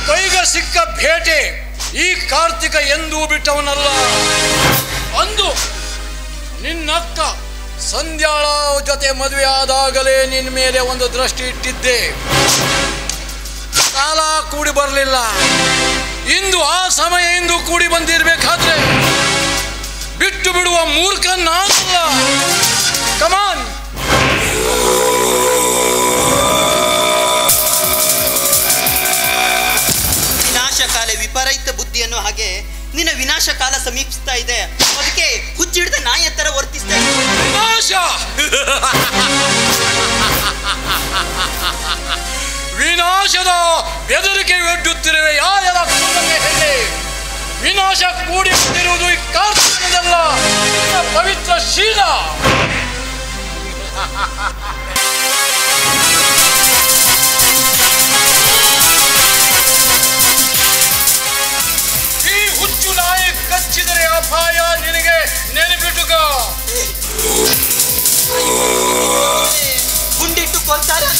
ಕೈಗೆ ಸಿಕ್ಕ ಭೇಟೆ ಈ ಕಾರ್ತಿಕ ಎಂದೂ ಬಿಟ್ಟವನಲ್ಲ. ಅಂದು ನಿನ್ನಕ್ಕ ಸಂಧ್ಯಾಳ ಜೊತೆ ಮದುವೆ ಆದಾಗಲೇ ನಿನ್ನ ಮೇಲೆ ಒಂದು ದೃಷ್ಟಿ ಇಟ್ಟಿದ್ದೆ. ಕಾಲ ಕೂಡಿ ಬರಲಿಲ್ಲ. ಇಂದು ಆ ಸಮಯ ಇಂದು ಕೂಡಿ ಬಂದಿರಬೇಕಾದ್ರೆ ಬಿಟ್ಟು ಬಿಡುವ ಮೂರ್ಖ ನಾನಲ್ಲ. ಕಮಾನ್. ವಿನಾಶಕಾಲ ವಿಪರೀತ ಬುದ್ಧಿಯನ್ನು ಹಾಗೆ ನಿನ್ನ ವಿನಾಶ ಕಾಲ ಸಮೀಪಿಸ್ತಾ ಇದೆ. ಅದಕ್ಕೆ ಹುಚ್ಚಿಡಿದ ನಾಯಿಯ ತರ ವರ್ತಿಸ್ತಾ ಇದೆ. ವಿನಾಶ ವಿನಾಶದ ಬೆದರಿಕೆ ಒಡ್ಡುತ್ತಿರುವೆ. ಯಾರ ಹೇಳಿ ವಿನಾಶ ಕೂಡಿ ಬಂದಿರುವುದು ಈ ಕಾರ್ತಿಕನದಲ್ಲ, ಪವಿತ್ರ ಶೀಲ. ಈ ಹುಚ್ಚು ನಾಯಿ ಕಚ್ಚಿದರೆ ಅಪಾಯ ನಿನಗೆ, ನೆನಪಿಟ್ಟುಕ. ಗುಂಡಿಟ್ಟು ಕೊಲ್ತಾರೆ.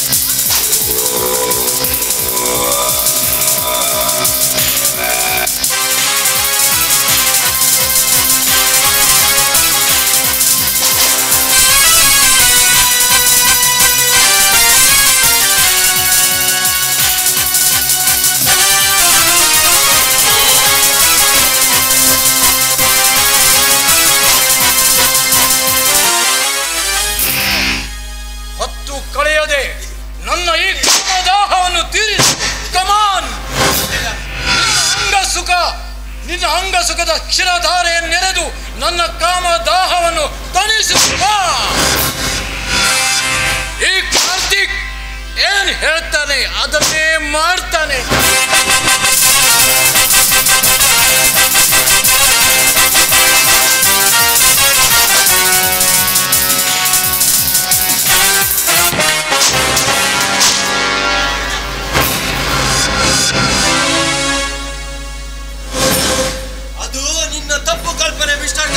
ನನ್ನ ಈ ಕಾಮದಾಹವನ್ನು ತೀರಿಸು. ಕಮಾನ್. ನಿನ್ನ ಅಂಗ ಸುಖದ ಕ್ಷೀರಧಾರೆಯನ್ನು ನೆರೆದು ನನ್ನ ಕಾಮದಾಹವನ್ನು ತಣಿಸು. ಈ ಕಾರ್ತಿಕ್ ಏನ್ ಹೇಳ್ತಾನೆ ಅದನ್ನೇ ಮಾಡ್ತಾನೆ. ತಪ್ಪು ಕಲ್ಪನೆ ಮಿಸ್ಟರ್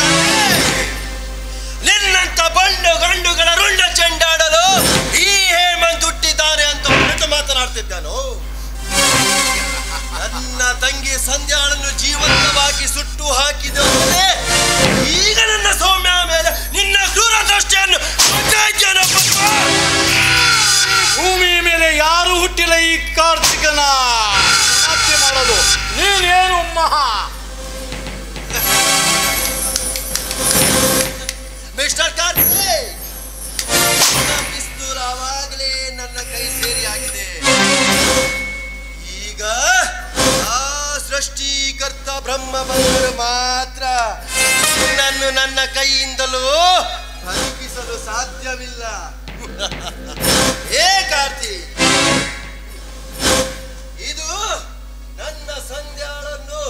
ನಿನ್ನಂತ ಬಂಡು ಗಂಡುಗಳ ರುಂಡ ಚೆಂಡಾಡಲು ಈ ಹೇಮಂತ್ ಹುಟ್ಟಿದ್ದಾನೆ ಅಂತ ಮಾತನಾಡ್ತಿದ್ದಾನು. ನನ್ನ ತಂಗಿ ಸಂಧ್ಯಾಳನ್ನು ಜೀವಂತವಾಗಿ ಸುಟ್ಟು ಹಾಕಿದವನೇ ಈಗ ನನ್ನ ಸೌಮ್ಯ ಮೇಲೆ ನಿನ್ನ ಕ್ರೂರ ದೃಷ್ಟಿಯನ್ನು ಭೂಮಿ ಮೇಲೆ ಯಾರು ಹುಟ್ಟಿಲ್ಲ ಈ ಕಾರ್ತಿಕನ ಸಾಧ್ಯ ಮಾಡೋದು. ನೀನೇನು ಮಹಾ ಮಿಸ್ಟರ್ ಕಾರ್ತಿಕ್, ಪಿಸ್ತೂಲ್ ಆವಾಗಲೇ ನನ್ನ ಕೈ ಸೇರಿ ಆಗಿದೆ. ಈಗ ಆ ಸೃಷ್ಟಿಕರ್ತ ಬ್ರಹ್ಮ ಬಂದರು ಮಾತ್ರ ನನ್ನ ಕೈಯಿಂದಲೂ ಬದುಕಿಸಲು ಸಾಧ್ಯವಿಲ್ಲ. ಏ ಕಾರ್ತಿಕ್, ಇದು ನನ್ನ ಸಂಧ್ಯಾಳನ್ನು,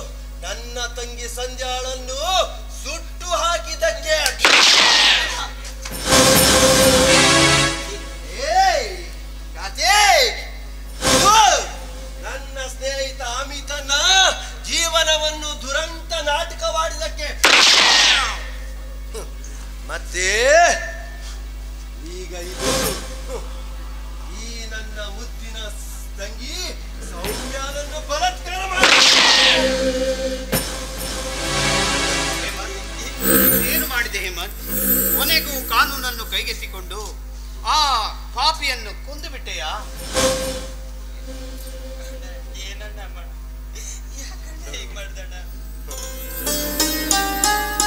ನನ್ನ ತಂಗಿ ಸಂಧ್ಯಾಳನ್ನು ಸುಟ್ಟು ಹಾಕಿದ್ದಕ್ಕೆ ನನ್ನ ಸ್ನೇಹಿತ ಅಮಿತನ ಜೀವನವನ್ನು ದುರಂತ ನಾಟಕವಾಡಿದಕ್ಕೆ ಮತ್ತೆ ಈಗ ಇದು ಈ ನನ್ನ ಮುದ್ದಿನ ತಂಗಿ ಸೌಮ್ಯನನ್ನು ಬಲಾತ್ಕಾರ ಮಾಡಿ ಏನು ಮಾಡಿದೆ ಹೇಮಂತ್? ಕೊನೆಗೂ ಕಾನೂನನ್ನು ಕೈಗೆತ್ತಿಕೊಂಡು ಆ ಪಾಪಿಯನ್ನು ಕೊಂದು ಬಿಟ್ಟೆಯಾ?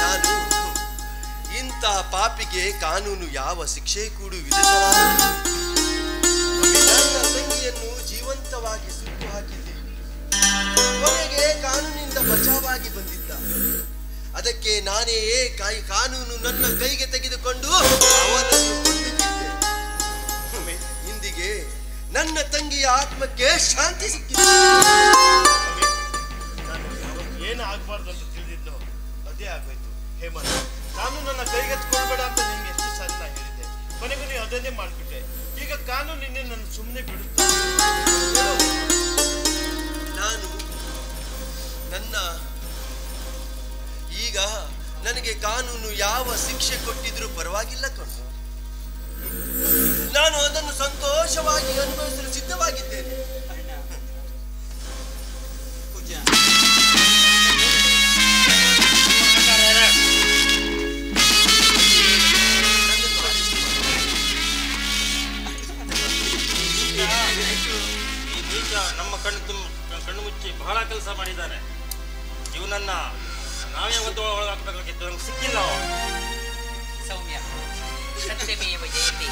ನಾನು ಇಂಥ ಪಾಪಿಗೆ ಕಾನೂನು ಯಾವ ಶಿಕ್ಷೆ ಕೂಡ ವಿಧಿಸಲಾರದು. ನನ್ನ ತಂಗಿಯನ್ನು ಜೀವಂತವಾಗಿ ಸುಟ್ಟು ಹಾಕಿದೆ. ಕೊನೆಗೆ ಕಾನೂನಿಂದ ಬಚಾವಾಗಿ ಬಂದಿದ್ದ. ಅದಕ್ಕೆ ನಾನೇ ಕಾನೂನು ನನ್ನ ಕೈಗೆ ತೆಗೆದುಕೊಂಡು ಅವನನ್ನು ಕೊಂದುಬಿಟ್ಟೆ. ಇಂದಿಗೆ ನನ್ನ ತಂಗಿಯ ಆತ್ಮಕ್ಕೆ ಶಾಂತಿ ಸಿಕ್ಕಿದೆ. ಏನು ಆಗ್ಬಾರ್ದು ಅಂತ ತಿಳಿದಿದ್ದು ಅದೇ ಆಗೋಯ್ತು. ಹೇಮಂತ್, ಕಾನೂನನ್ನ ಕೈಗೆತ್ಕೊಳ್ಬೇಡ ಅಂತ ನಿನ್ಗೆ ಎಷ್ಟು ಸಲ ಹೇಳಿದ್ದೆ. ಕೊನೆಗೂ ನೀವು ಅದನ್ನೇ ಮಾಡ್ಬಿಟ್ಟೆ. ಈಗ ಕಾನೂನು ನಿನ್ನೆ ನನ್ನ ಸುಮ್ಮನೆ ಬಿಡುತ್ತೆ. ನಾನು ಈಗ ನನಗೆ ಕಾನೂನು ಯಾವ ಶಿಕ್ಷೆ ಕೊಟ್ಟಿದ್ರೂ ಪರವಾಗಿಲ್ಲ ಕಣೋ. ನಾನು ಅದನ್ನು ಸಂತೋಷವಾಗಿ ಅನುಭವಿಸಲು ಸಿದ್ಧವಾಗಿದ್ದೇನೆ. ಪೂಜ್ಯ, ಈ ನೀಚ ನಮ್ಮ ಕಣ್ಣು ಮುಚ್ಚಿ ಬಹಳ ಕೆಲಸ ಮಾಡಿದ್ದಾನೆ. ಇವನನ್ನ ನಾವೇ ಒಳಗಾಕಬೇಕಾಗಿತ್ತು, ನಮ್ಗೆ ಸಿಕ್ಕಿಲ್ಲ. ಸೌಮ್ಯ, ಸತ್ಯಮೇವ ಜಯತೆ.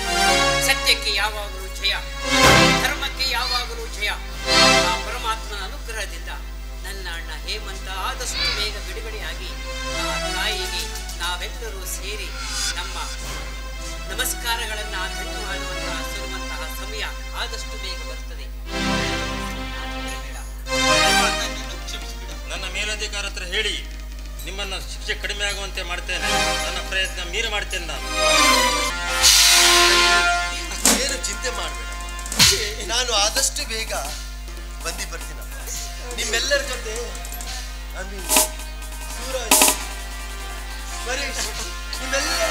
ಸತ್ಯಕ್ಕೆ ಯಾವಾಗಲೂ ಜಯ, ಧರ್ಮಕ್ಕೆ ಯಾವಾಗಲೂ ಜಯ. ಆ ಪರಮಾತ್ಮನ ಅನುಗ್ರಹದಿಂದ ನನ್ನ ಅಣ್ಣ ಹೇಮಂತ ಆದಷ್ಟು ಬೇಗ ಬಿಡುಗಡೆಯಾಗಿ ಆ ತಾಯಿಗೆ ನಾವೆಲ್ಲರೂ ಸೇರಿ ನಮ್ಮ ನಮಸ್ಕಾರಗಳನ್ನು ಧನ್ಯವಾದುವಂತಹ ಸುರುವಂತಹ ಸಮಯ ಆದಷ್ಟು ಬೇಗ ಬರ್ತದೆ. ನನ್ನ ಮೇಲಧಿಕಾರ ಹತ್ರ ಹೇಳಿ ನಿಮ್ಮನ್ನ ಶಿಕ್ಷೆ ಕಡಿಮೆ ಆಗುವಂತೆ ಮಾಡ್ತೇನೆ. ನನ್ನ ಪ್ರಯತ್ನ ಮೀರಿ ಮಾಡ್ತೇನೆ ನಾನು. ಏನು ಚಿಂತೆ ಮಾಡಬೇಡ, ನಾನು ಆದಷ್ಟು ಬೇಗ ಬರ್ತೀನಪ್ಪ. ನಿಮ್ಮೆಲ್ಲರ ಜೊತೆ ಸೂರಜ್, ಪರೇಶ್, ನಿಮ್ಮೆಲ್ಲರ